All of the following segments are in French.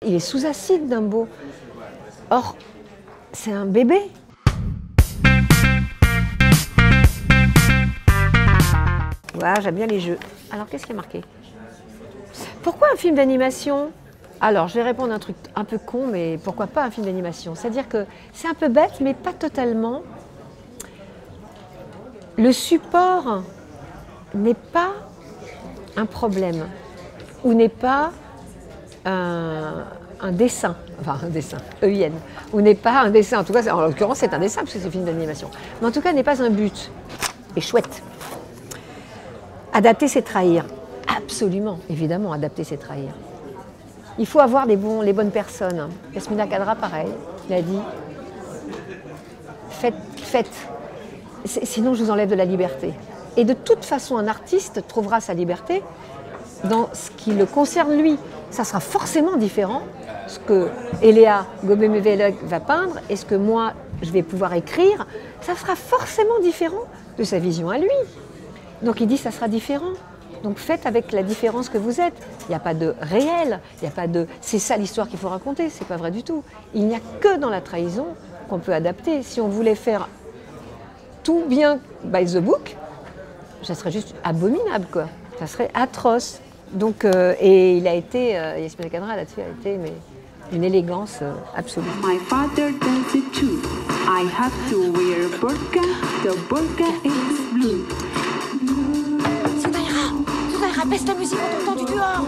Il est sous acide, Dumbo. Or, c'est un bébé. Voilà, j'aime bien les jeux. Alors, qu'est-ce qui est marqué? Pourquoi un film d'animation? Alors, je vais répondre à un truc un peu con, mais pourquoi pas un film d'animation? C'est-à-dire que c'est un peu bête, mais pas totalement. Le support n'est pas un problème, ou n'est pas un dessin, enfin un dessin, EIN, ou n'est pas un dessin, en tout cas, en l'occurrence c'est un dessin, parce que c'est un film d'animation, mais en tout cas n'est pas un but, et chouette. Adapter, c'est trahir, absolument, évidemment, adapter, c'est trahir. Il faut avoir les bonnes personnes. Yasmina Khadra, pareil, il a dit, faites, sinon je vous enlève de la liberté. Et de toute façon, un artiste trouvera sa liberté dans ce qui le concerne lui. Ça sera forcément différent, ce que Eléa Gobé-Mévélec va peindre et ce que moi, je vais pouvoir écrire, ça sera forcément différent de sa vision à lui. Donc il dit, ça sera différent. Donc faites avec la différence que vous êtes. Il n'y a pas de réel, il n'y a pas de... C'est ça l'histoire qu'il faut raconter, c'est pas vrai du tout. Il n'y a que dans la trahison qu'on peut adapter. Si on voulait faire tout bien by the book, ça serait juste abominable, quoi. Ça serait atroce. Donc, et il a été, Yasmina Khadra là-dessus a été une élégance absolue. My father does it too. I have to wear burqa. The burqa is blue. Soudaïra, baisse la musique, on t'entend du dehors.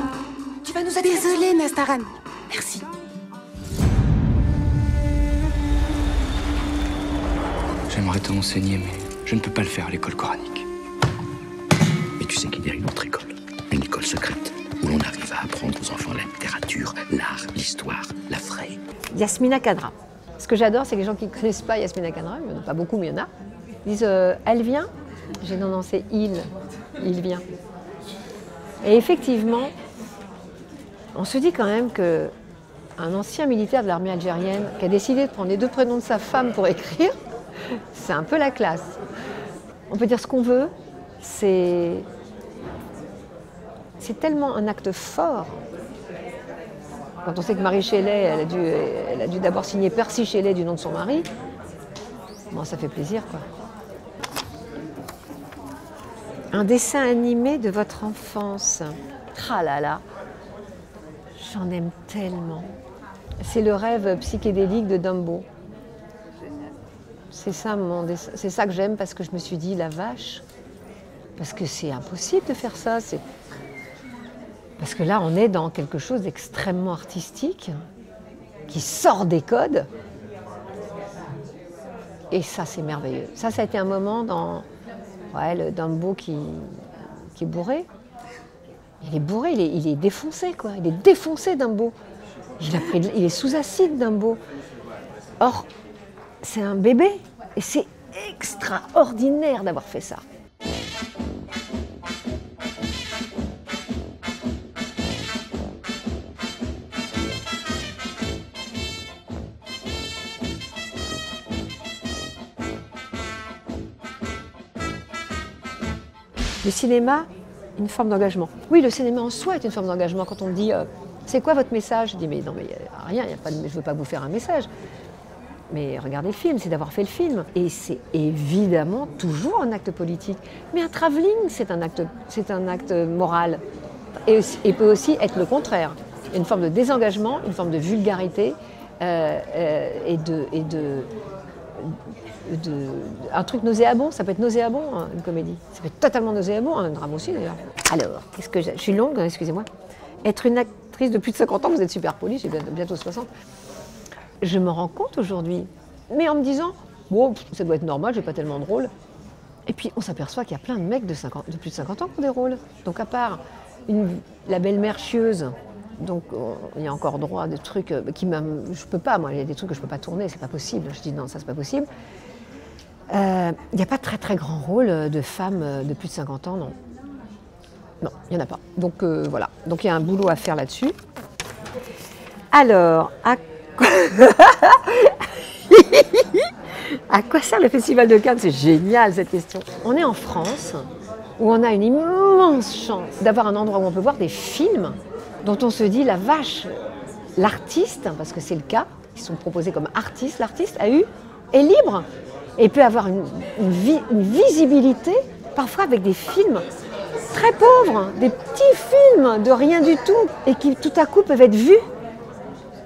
Tu vas nous aider. Désolée, Nastaran. Merci. J'aimerais te renseigner, mais je ne peux pas le faire à l'école coranique. Mais tu sais qu'il y a une autre école, une école secrète, où l'on arrive à apprendre aux enfants la littérature, l'art, l'histoire, la vraie. Yasmina Khadra. Ce que j'adore, c'est que les gens qui ne connaissent pas Yasmina Khadra, il n'y en a pas beaucoup, mais il y en a, disent elle vient. J'ai non, c'est il vient. Et effectivement, on se dit quand même qu'un ancien militaire de l'armée algérienne qui a décidé de prendre les deux prénoms de sa femme pour écrire, c'est un peu la classe. On peut dire ce qu'on veut, c'est tellement un acte fort. Quand on sait que Marie Shelley, elle a dû d'abord signer Percy Shelley du nom de son mari, bon, ça fait plaisir, quoi. Un dessin animé de votre enfance. Ah là là, j'en aime tellement. C'est le rêve psychédélique de Dumbo. C'est ça mon dessin. C'est ça que j'aime parce que je me suis dit, la vache, parce que c'est impossible de faire ça. Parce que là, on est dans quelque chose d'extrêmement artistique, qui sort des codes. Et ça, c'est merveilleux. Ça a été un moment dans le Dumbo qui est bourré. Il est bourré, il est défoncé, quoi. Il est défoncé, Dumbo. Il est sous acide, Dumbo. Or, c'est un bébé. Et c'est extraordinaire d'avoir fait ça. Le cinéma, une forme d'engagement. Oui, le cinéma en soi est une forme d'engagement. Quand on me dit c'est quoi votre message? Je dis mais non, mais rien, je ne veux pas vous faire un message. Mais regardez le film, c'est d'avoir fait le film. Et c'est évidemment toujours un acte politique. Mais un travelling, c'est un acte moral. Et peut aussi être le contraire. Une forme de désengagement, une forme de vulgarité un truc nauséabond, ça peut être nauséabond, une comédie. Ça peut être totalement nauséabond, un drame aussi d'ailleurs. Alors, qu'est-ce que je suis longue, excusez-moi. Être une actrice de plus de 50 ans, vous êtes super polie, j'ai bientôt 60. Je me rends compte aujourd'hui, mais en me disant, bon, ça doit être normal, j'ai pas tellement de rôles. Et puis on s'aperçoit qu'il y a plein de mecs de plus de 50 ans qui ont des rôles. Donc à part la belle-mère chieuse, donc il y a encore droit à des trucs je peux pas, moi, il y a des trucs que je peux pas tourner, c'est pas possible. Je dis non, ça c'est pas possible. Il n'y a pas de très très grand rôle de femmes de plus de 50 ans, non. Non, il n'y en a pas. Donc voilà, donc il y a un boulot à faire là-dessus. Alors, à quoi sert le Festival de Cannes? C'est génial cette question. On est en France, où on a une immense chance d'avoir un endroit où on peut voir des films dont on se dit, la vache, l'artiste, parce que c'est le cas, ils sont proposés comme artistes, l'artiste est libre et peut avoir une visibilité, parfois avec des films très pauvres, des petits films de rien du tout, et qui tout à coup peuvent être vus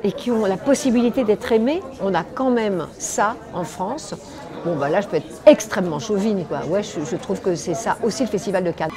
et qui ont la possibilité d'être aimés. On a quand même ça en France. Bon, bah là, je peux être extrêmement chauvine, quoi. Ouais, je trouve que c'est ça aussi le Festival de Cannes.